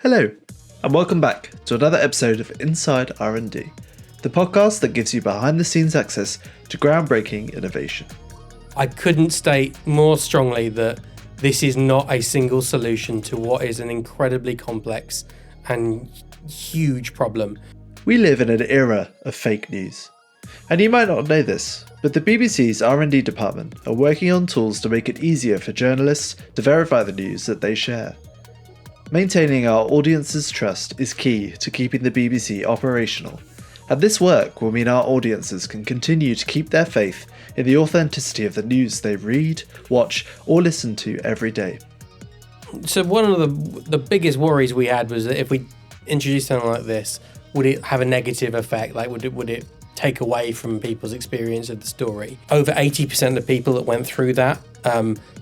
Hello, and welcome back to another episode of Inside R&D, the podcast that gives you behind-the-scenes access to groundbreaking innovation. I couldn't state more strongly that this is not a single solution to what is an incredibly complex and huge problem. We live in an era of fake news. And you might not know this, but the BBC's R&D department are working on tools to make it easier for journalists to verify the news that they share. Maintaining our audience's trust is key to keeping the BBC operational, and this work will mean our audiences can continue to keep their faith in the authenticity of the news they read, watch, or listen to every day. So one of the biggest worries we had was that if we introduced something like this, would it have a negative effect? Like, would it take away from people's experience of the story? Over 80% of people that went through that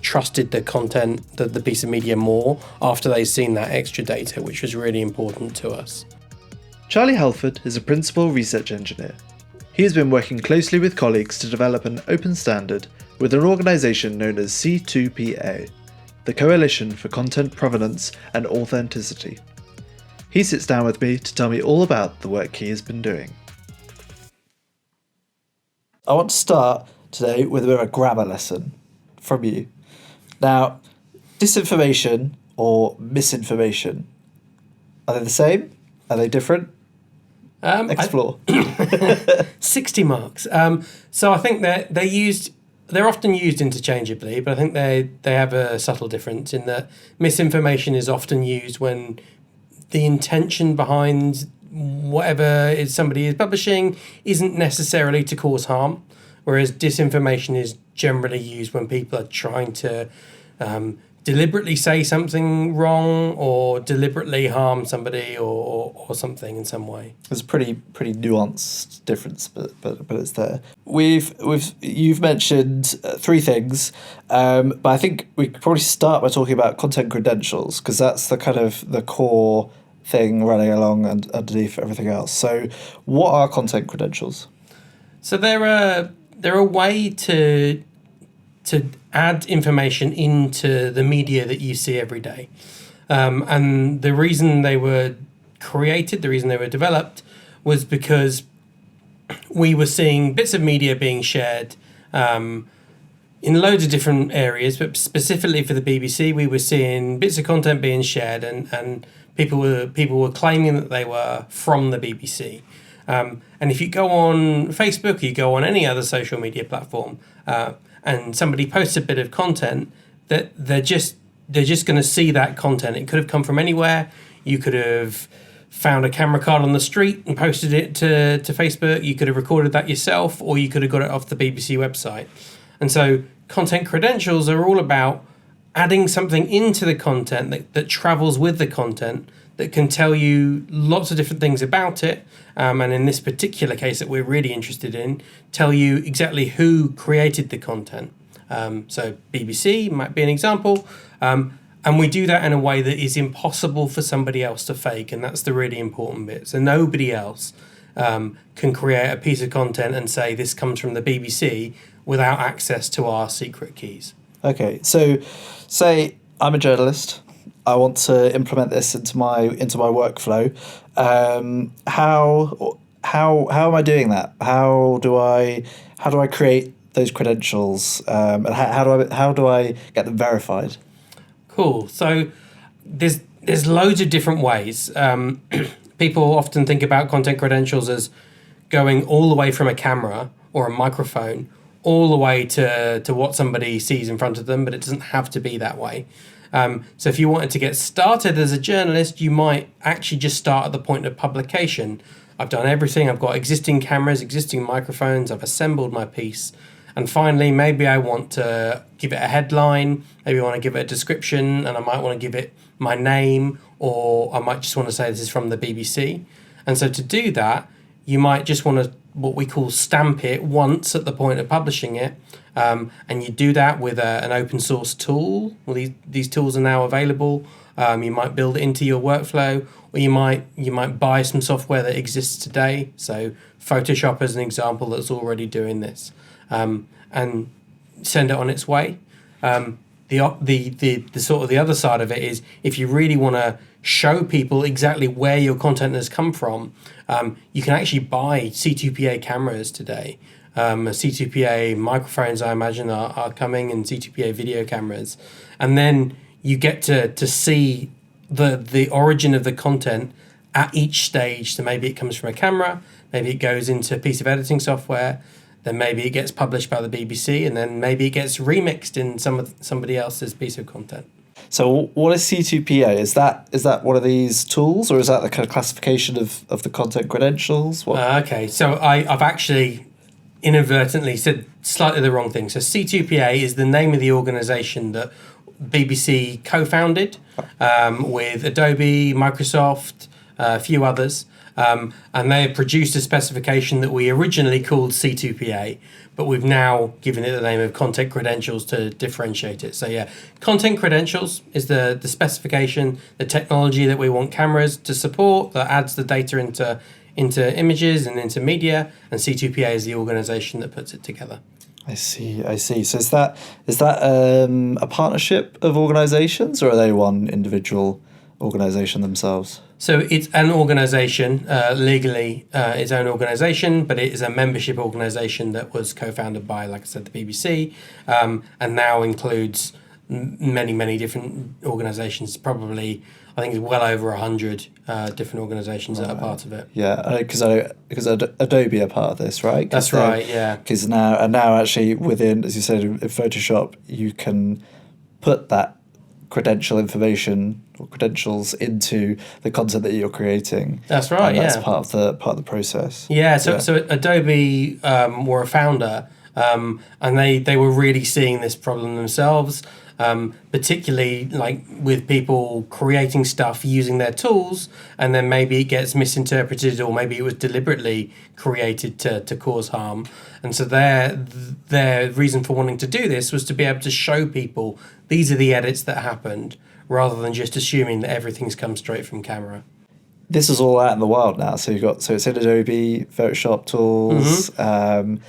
trusted the content, the piece of media more after they'd seen that extra data, which was really important to us. Charlie Halford is a principal research engineer. He has been working closely with colleagues to develop an open standard with an organisation known as C2PA, the Coalition for Content Provenance and Authenticity. He sits down with me to tell me all about the work he has been doing. I want to start today with a bit of a grammar lesson from you. Now, disinformation or misinformation, are they the same? Are they different? Explore. 60 marks. So I think they're often used interchangeably, but I think they have a subtle difference in that misinformation is often used when the intention behind whatever somebody is publishing isn't necessarily to cause harm, whereas disinformation is generally used when people are trying to deliberately say something wrong or deliberately harm somebody or something in some way. There's a pretty nuanced difference, but it's there. You've mentioned three things, but I think we could probably start by talking about content credentials, because that's the kind of the core thing running along and underneath everything else. So what are content credentials? So they're a way to add information into the media that you see every day. And the reason they were created, the reason they were developed, was because we were seeing bits of media being shared in loads of different areas, but specifically for the BBC, we were seeing bits of content being shared and people were claiming that they were from the BBC. And if you go on Facebook or you go on any other social media platform and somebody posts a bit of content, that they're just going to see that content. It could have come from anywhere. You could have found a camera card on the street and posted it to Facebook. You could have recorded that yourself, or you could have got it off the BBC website. And so content credentials are all about adding something into the content that travels with the content, that can tell you lots of different things about it, and in this particular case that we're really interested in, tell you exactly who created the content. So BBC might be an example, and we do that in a way that is impossible for somebody else to fake, and that's the really important bit. So nobody else can create a piece of content and say this comes from the BBC without access to our secret keys. Okay, so say I'm a journalist. I want to implement this into my workflow. How am I doing that? How do I create those credentials? And how do I get them verified? Cool. So there's loads of different ways. People often think about content credentials as going all the way from a camera or a microphone all the way to what somebody sees in front of them, but it doesn't have to be that way. So if you wanted to get started as a journalist, you might actually just start at the point of publication. I've done everything. I've got existing cameras, existing microphones. I've assembled my piece. And finally, maybe I want to give it a headline. Maybe I want to give it a description, and I might want to give it my name, or I might just want to say this is from the BBC. And so to do that, you might just want to, what we call, stamp it once at the point of publishing it. And you do that with an open source tool. Well, these tools are now available. You might build it into your workflow, or you might buy some software that exists today. So Photoshop is an example that's already doing this, and send it on its way. the sort of the other side of it is, if you really want to show people exactly where your content has come from, you can actually buy C2PA cameras today. C2PA microphones, I imagine, are coming, and C2PA video cameras. And then you get to see the origin of the content at each stage. So maybe it comes from a camera, maybe it goes into a piece of editing software, then maybe it gets published by the BBC, and then maybe it gets remixed in somebody else's piece of content. So what is C2PA? Is that one of these tools, or is that the kind of classification of the content credentials? Okay, so I've actually inadvertently said slightly the wrong thing. So C2PA is the name of the organisation that BBC co-founded with Adobe, Microsoft, a few others. And they have produced a specification that we originally called C2PA, but we've now given it the name of content credentials to differentiate it. So yeah, content credentials is the specification, the technology that we want cameras to support that adds the data into images and into media, and C2PA is the organisation that puts it together. I see. So is that a partnership of organisations, or are they one individual organisation themselves? So it's an organisation, legally its own organisation, but it is a membership organisation that was co-founded by, like I said, the BBC, and now includes many different organisations. Probably, I think, well over 100 different organisations that are part of it. Yeah, because Adobe are part of this, right? That's right. Yeah. Because now actually within, as you said, in Photoshop, you can put that credential information or credentials into the content that you're creating. That's right. And that's part of the process. Yeah. So Adobe were a founder, and they were really seeing this problem themselves. Particularly like with people creating stuff using their tools, and then maybe it gets misinterpreted, or maybe it was deliberately created to cause harm. And so their reason for wanting to do this was to be able to show people these are the edits that happened, rather than just assuming that everything's come straight from camera. This is all out in the wild now. So it's in Adobe Photoshop tools. Mm-hmm.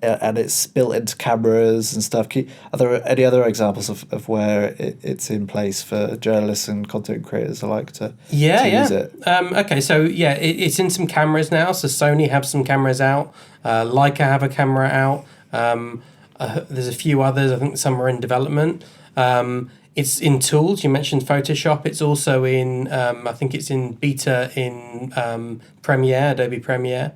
And it's built into cameras and stuff. Are there any other examples of where it's in place for journalists and content creators alike to use it? Okay, so it's in some cameras now. So Sony have some cameras out. Leica have a camera out. There's a few others. I think some are in development. It's in tools. You mentioned Photoshop. It's also in, I think it's in beta in Premiere, Adobe Premiere.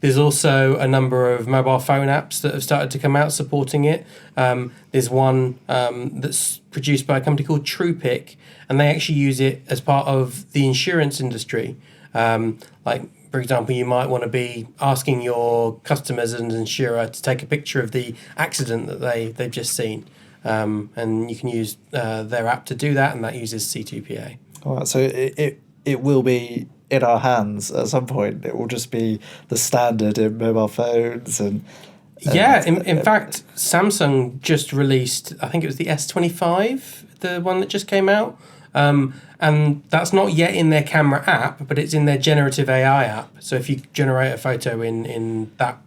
There's also a number of mobile phone apps that have started to come out supporting it. There's one that's produced by a company called TruePic, and they actually use it as part of the insurance industry. Like, for example, you might want to be asking your customers as an insurer to take a picture of the accident that they've just seen. And you can use their app to do that, and that uses C2PA. All right, so it will be in our hands at some point. It will just be the standard in mobile phones and in fact, Samsung just released, I think it was the S25, the one that just came out, and that's not yet in their camera app, but it's in their generative AI app. So if you generate a photo in that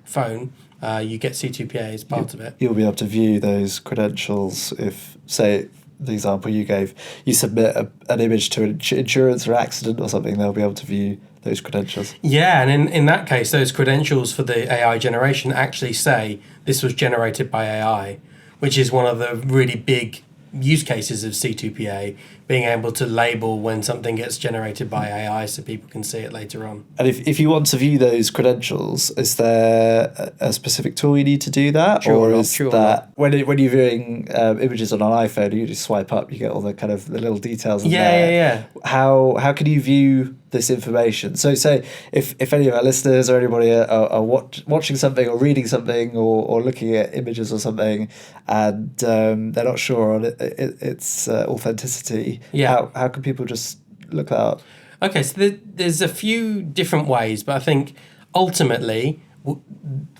phone, you get C2PA as part of it. You'll be able to view those credentials if, say, the example you gave, you submit an image to an insurance or accident or something, they'll be able to view those credentials. Yeah, and in that case, those credentials for the AI generation actually say this was generated by AI, which is one of the really big use cases of C2PA, being able to label when something gets generated by AI so people can see it later on. And if you want to view those credentials, is there a specific tool you need to do that? When you're viewing images on an iPhone, you just swipe up, you get all the kind of the little details in there. Yeah. How can you view this information? So say if any of our listeners or anybody are watching something or reading something or looking at images or something, and they're not sure on its authenticity, how can people just look that up? Okay, so there's a few different ways, but I think ultimately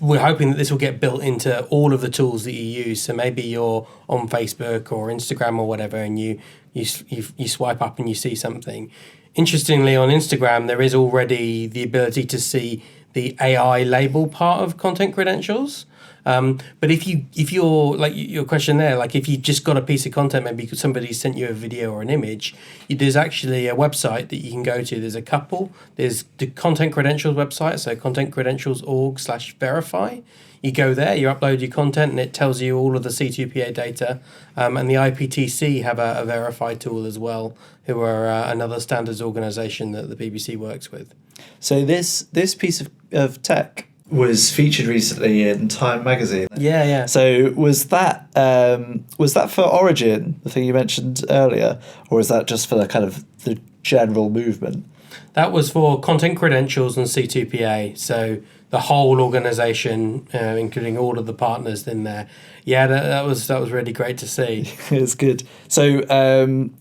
we're hoping that this will get built into all of the tools that you use. So maybe you're on Facebook or Instagram or whatever, and you swipe up and you see something. Interestingly, on Instagram, there is already the ability to see the AI label part of content credentials. But if you're like your question there, like if you just got a piece of content, maybe somebody sent you a video or an image, there's actually a website that you can go to. There's a couple. There's the content credentials website, so contentcredentials.org/verify. You go there, you upload your content, and it tells you all of the C2PA data. And the IPTC have a verify tool as well, who are another standards organisation that the BBC works with. So this piece of tech was featured recently in Time magazine. Yeah. So was that for Origin, the thing you mentioned earlier, or is that just for the kind of the general movement? That was for content credentials and C2PA. So the whole organisation, including all of the partners in there. Yeah, that was really great to see. It's good. So,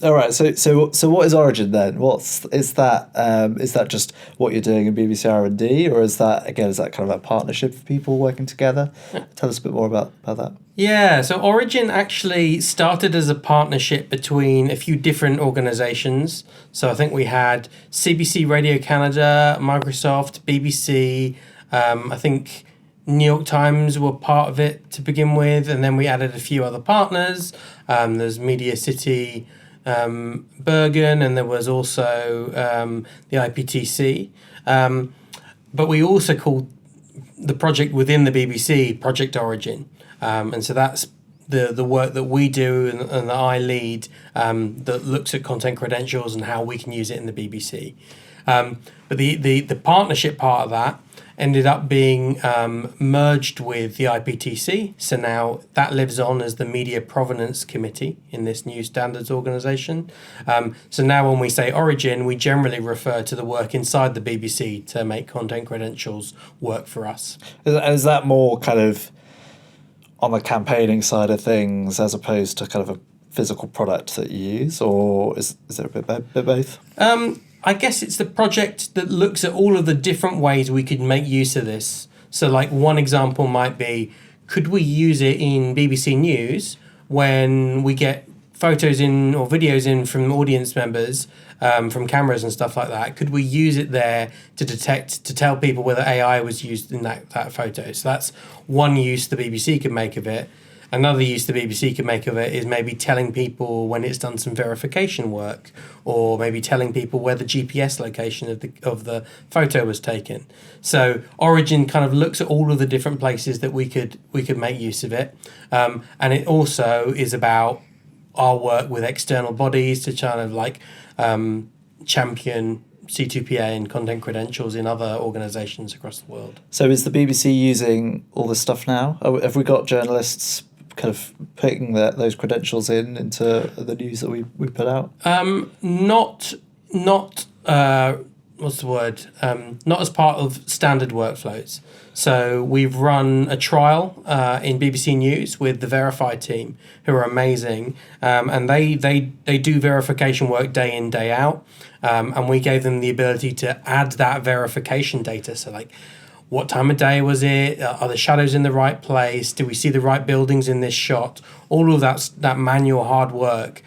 all right. So what is Origin then? Is that just what you're doing in BBC R&D, or is that kind of a partnership of people working together? Tell us a bit more about that. Yeah, so Origin actually started as a partnership between a few different organisations. So I think we had CBC Radio Canada, Microsoft, BBC. I think New York Times were part of it to begin with, and then we added a few other partners. There's Media City, Bergen, and there was also the IPTC. But we also called the project within the BBC Project Origin. And so that's the work that we do and that I lead that looks at content credentials and how we can use it in the BBC. But the partnership part of that ended up being merged with the IPTC. So now that lives on as the Media Provenance Committee in this new standards organisation. So now when we say Origin, we generally refer to the work inside the BBC to make content credentials work for us. Is that more kind of on the campaigning side of things as opposed to kind of a physical product that you use, or is there a bit both? I guess it's the project that looks at all of the different ways we could make use of this. So like one example might be, could we use it in BBC News when we get photos in or videos in from audience members, from cameras and stuff like that? Could we use it there to tell people whether AI was used in that photo? So that's one use the BBC could make of it. Another use the BBC could make of it is maybe telling people when it's done some verification work, or maybe telling people where the GPS location of the photo was taken. So Origin kind of looks at all of the different places that we could make use of it, and it also is about our work with external bodies to kind of like champion C2PA and content credentials in other organisations across the world. So is the BBC using all this stuff now? Have we got journalists kind of putting those credentials into the news that we put out? Not what's the word? Not as part of standard workflows. So we've run a trial in BBC News with the Verify team, who are amazing, and they do verification work day in, day out, and we gave them the ability to add that verification data. So like, what time of day was it? Are the shadows in the right place? Do we see the right buildings in this shot? All of that manual hard work,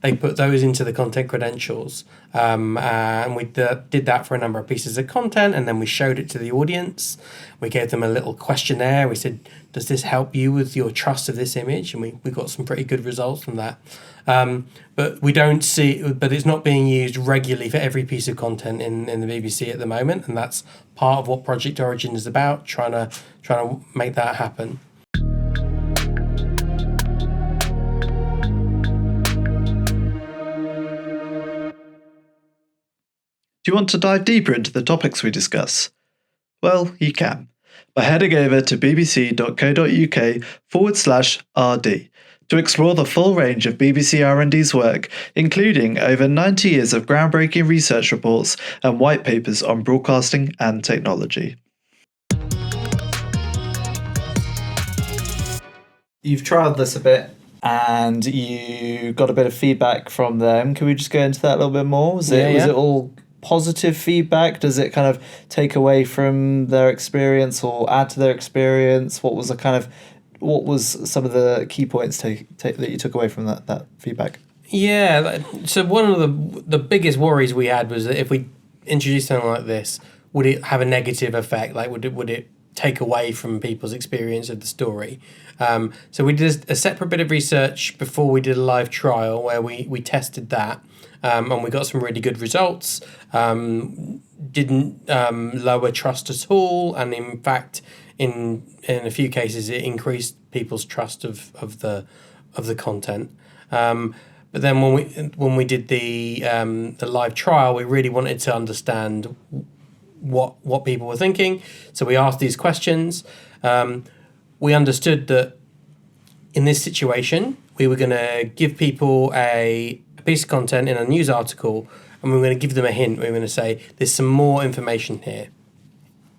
they put those into the content credentials. And we did that for a number of pieces of content, and then we showed it to the audience. We gave them a little questionnaire. We said, does this help you with your trust of this image? And we got some pretty good results from that. But it's not being used regularly for every piece of content in the BBC at the moment, and that's part of what Project Origin is about, trying to make that happen. Do you want to dive deeper into the topics we discuss? Well, you can, by heading over to bbc.co.uk/RD to explore the full range of BBC R&D's work, including over 90 years of groundbreaking research reports and white papers on broadcasting and technology. You've trialled this a bit, and you got a bit of feedback from them. Can we just go into that a little bit more? Was it all positive feedback? Does it kind of take away from their experience or add to their experience? What was some of the key points that you took away from that feedback? Yeah, so one of the biggest worries we had was that if we introduced something like this, would it have a negative effect? Like, would it take away from people's experience of the story. So we did a separate bit of research before we did a live trial where we tested that, and we got some really good results. Didn't lower trust at all, and in fact, in a few cases, it increased people's trust of the content. But then when we did the live trial, we really wanted to understand what people were thinking. So we asked these questions. We understood that in this situation, we were going to give people a piece of content in a news article, and we were going to give them a hint. We were going to say, there's some more information here.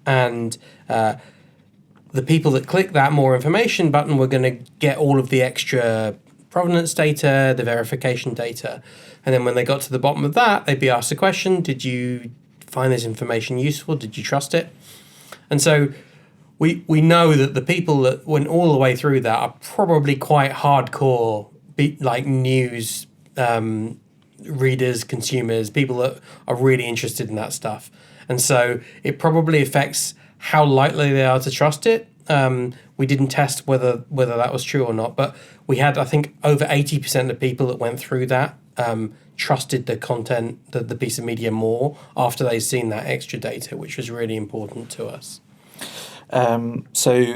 And the people that click that more information button were going to get all of the extra provenance data, the verification data. And then when they got to the bottom of that, they'd be asked a question, did you find this information useful? Did you trust it? And so we know that the people that went all the way through that are probably quite hardcore, like news readers, consumers, people that are really interested in that stuff. And so it probably affects how likely they are to trust it. We didn't test whether that was true or not, but we had, I think, over 80% of people that went through that trusted the content, the piece of media more after they'd seen that extra data, which was really important to us. So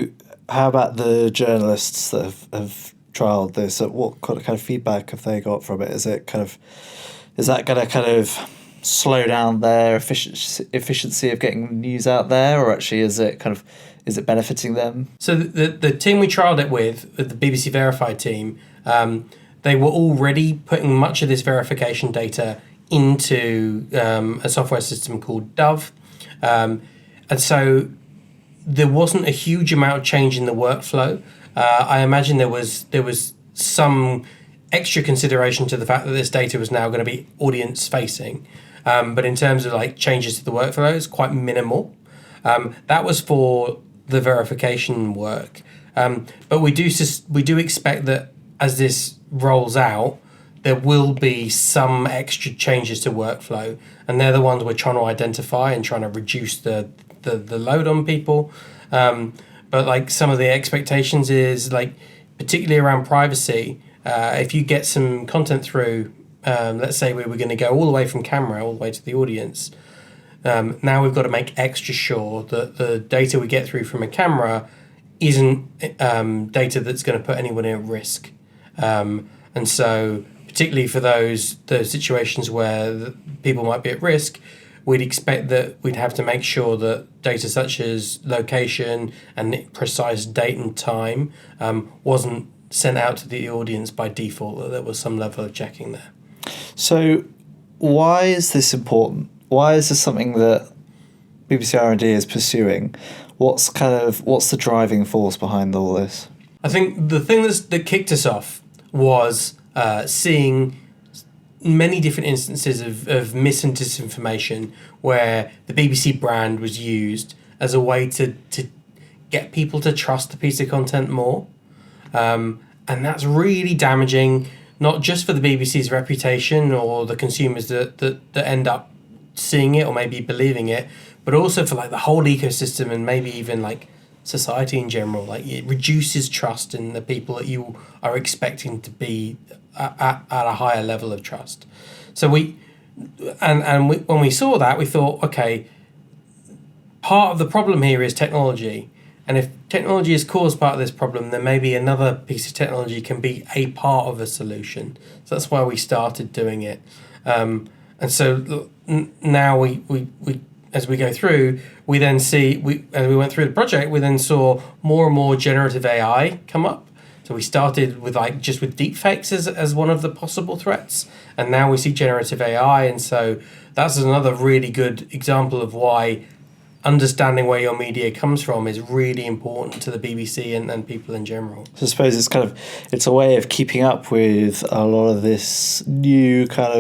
how about the journalists that have trialed this? What kind of feedback have they got from it? Is that going to kind of slow down their efficiency of getting news out there, or actually is it benefiting them? So the team we trialled it with the BBC Verified team, they were already putting much of this verification data into a software system called Dove. And so there wasn't a huge amount of change in the workflow. I imagine there was some extra consideration to the fact that this data was now going to be audience facing. But in terms of like changes to the workflow, it's quite minimal. That was for the verification work. But we do expect that as this rolls out, there will be some extra changes to workflow, and they're the ones we're trying to identify and trying to reduce the load on people. But like some of the expectations is like, particularly around privacy, if you get some content through, let's say we were going to go all the way from camera all the way to the audience. Now we've got to make extra sure that the data we get through from a camera isn't data that's going to put anyone at risk. And so particularly for those situations where people might be at risk, we'd expect that we'd have to make sure that data such as location and precise date and time wasn't sent out to the audience by default, that there was some level of checking there. So why is this important? Why is this something that BBC R&D is pursuing? What's the driving force behind all this? I think the thing that kicked us off was seeing many different instances of mis and disinformation where the BBC brand was used as a way to get people to trust the piece of content more. And that's really damaging, not just for the BBC's reputation or the consumers that end up seeing it or maybe believing it, but also for like the whole ecosystem and maybe even like society in general. Like it reduces trust in the people that you are expecting to be at a higher level of trust. So when we saw that, we thought, okay, part of the problem here is technology. And if technology has caused part of this problem, then maybe another piece of technology can be a part of a solution. So that's why we started doing it. And so now we as we go through, we then see, as we went through the project, we then saw more and more generative AI come up. So we started with just with deepfakes as one of the possible threats. And now we see generative AI. And so that's another really good example of why understanding where your media comes from is really important to the BBC and people in general. So I suppose it's a way of keeping up with a lot of this new tech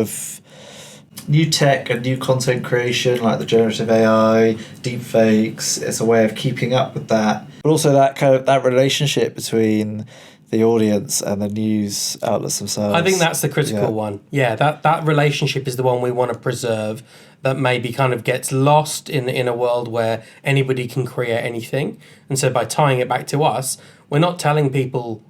and new content creation, like the generative AI, deepfakes. It's a way of keeping up with that, but also that relationship between the audience and the news outlets themselves. I think that's the critical one. Yeah, that relationship is the one we want to preserve, that maybe kind of gets lost in a world where anybody can create anything. And so by tying it back to us, we're not telling people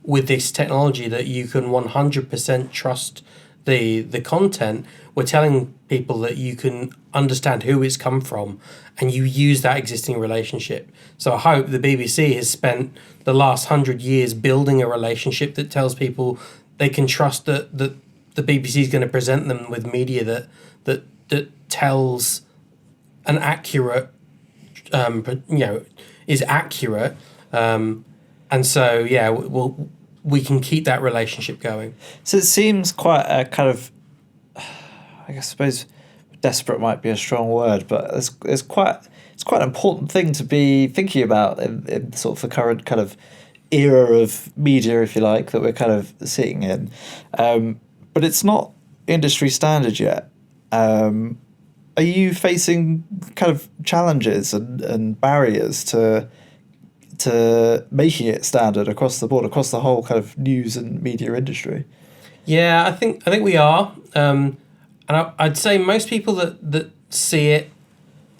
with this technology that you can 100% trust the content. We're telling people that you can understand who it's come from and you use that existing relationship. So I hope the BBC has spent the last 100 years building a relationship that tells people they can trust that the BBC is going to present them with media that tells an accurate, is accurate. And so, yeah, we can keep that relationship going. So it seems quite a kind of, I suppose, desperate might be a strong word, but it's quite an important thing to be thinking about in sort of the current kind of era of media, if you like, that we're kind of sitting in. But it's not industry standard yet. Are you facing kind of challenges and barriers to making it standard across the board, across the whole kind of news and media industry? Yeah, I think we are, and I'd say most people that see it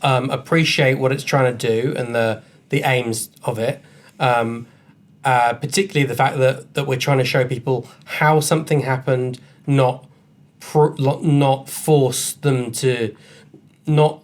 appreciate what it's trying to do and the aims of it. Particularly the fact that we're trying to show people how something happened, not force them to, not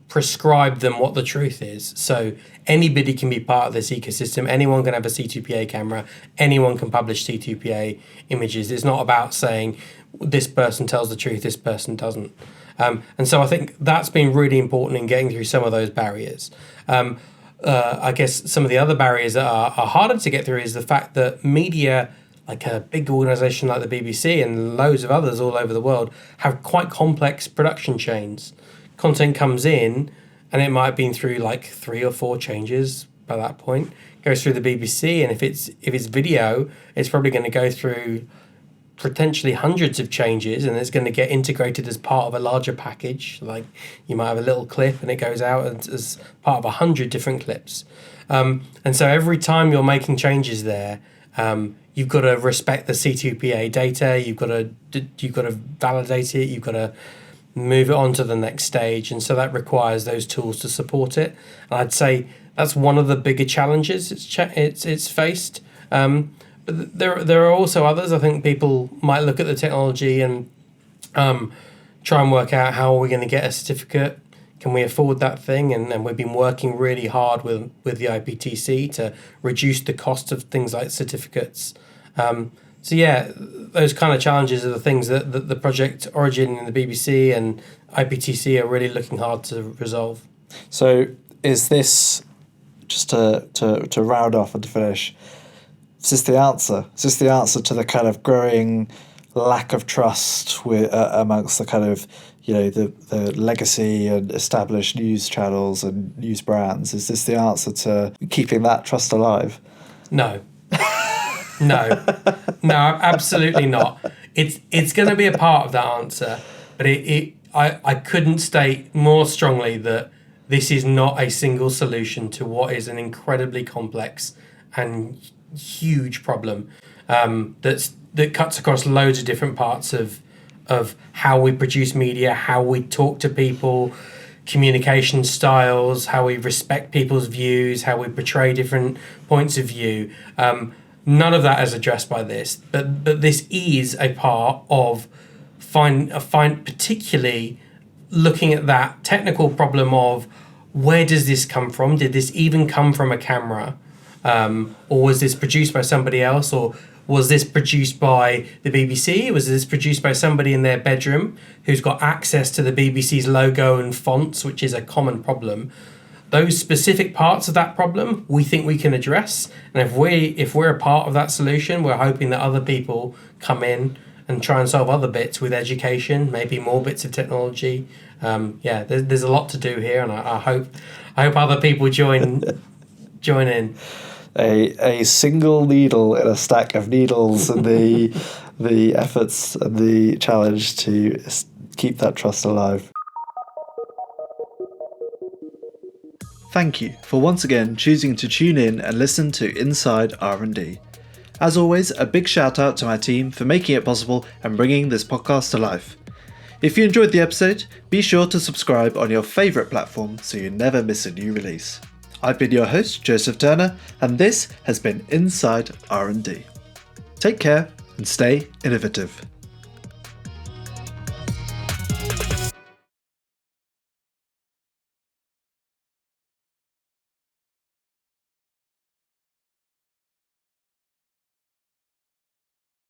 prescribe them what the truth is. So anybody can be part of this ecosystem. Anyone can have a C2PA camera. Anyone can publish C2PA images. It's not about saying this person tells the truth, this person doesn't. And so I think that's been really important in getting through some of those barriers. I guess some of the other barriers that are harder to get through is the fact that media, like a big organisation like the BBC and loads of others all over the world, have quite complex production chains. Content comes in, and it might have been through like 3 or 4 changes by that point. Goes through the BBC, and if it's video, it's probably going to go through potentially hundreds of changes, and it's going to get integrated as part of a larger package. Like you might have a little clip, and it goes out as part of 100 different clips. And so every time you're making changes there, you've got to respect the C2PA data. You've got to validate it. You've got to move it on to the next stage, and so that requires those tools to support it. And I'd say that's one of the bigger challenges it's faced. But there are also others. I think people might look at the technology and try and work out how are we going to get a certificate. Can we afford that thing? And we've been working really hard with the IPTC to reduce the cost of things like certificates. So yeah, those kind of challenges are the things that the Project Origin and the BBC and IPTC are really looking hard to resolve. So is this, just to round off and to finish, is this the answer? Is this the answer to the kind of growing lack of trust amongst the kind of, the legacy and established news channels and news brands? Is this the answer to keeping that trust alive? No. No, absolutely not. It's going to be a part of that answer, but I couldn't state more strongly that this is not a single solution to what is an incredibly complex and huge problem that cuts across loads of different parts of how we produce media, how we talk to people, communication styles, how we respect people's views, how we portray different points of view. None of that is addressed by this, but this is a part of particularly looking at that technical problem of where does this come from? Did this even come from a camera? Or was this produced by somebody else? Or was this produced by the BBC? Was this produced by somebody in their bedroom who's got access to the BBC's logo and fonts, which is a common problem? Those specific parts of that problem, we think we can address. And if we're a part of that solution, we're hoping that other people come in and try and solve other bits with education, maybe more bits of technology. There's a lot to do here, and I hope other people join in. A single needle in a stack of needles, and the efforts and the challenge to keep that trust alive. Thank you for once again choosing to tune in and listen to Inside R&D. As always, a big shout out to my team for making it possible and bringing this podcast to life. If you enjoyed the episode, be sure to subscribe on your favourite platform so you never miss a new release. I've been your host, Joseph Turner, and this has been Inside R&D. Take care and stay innovative.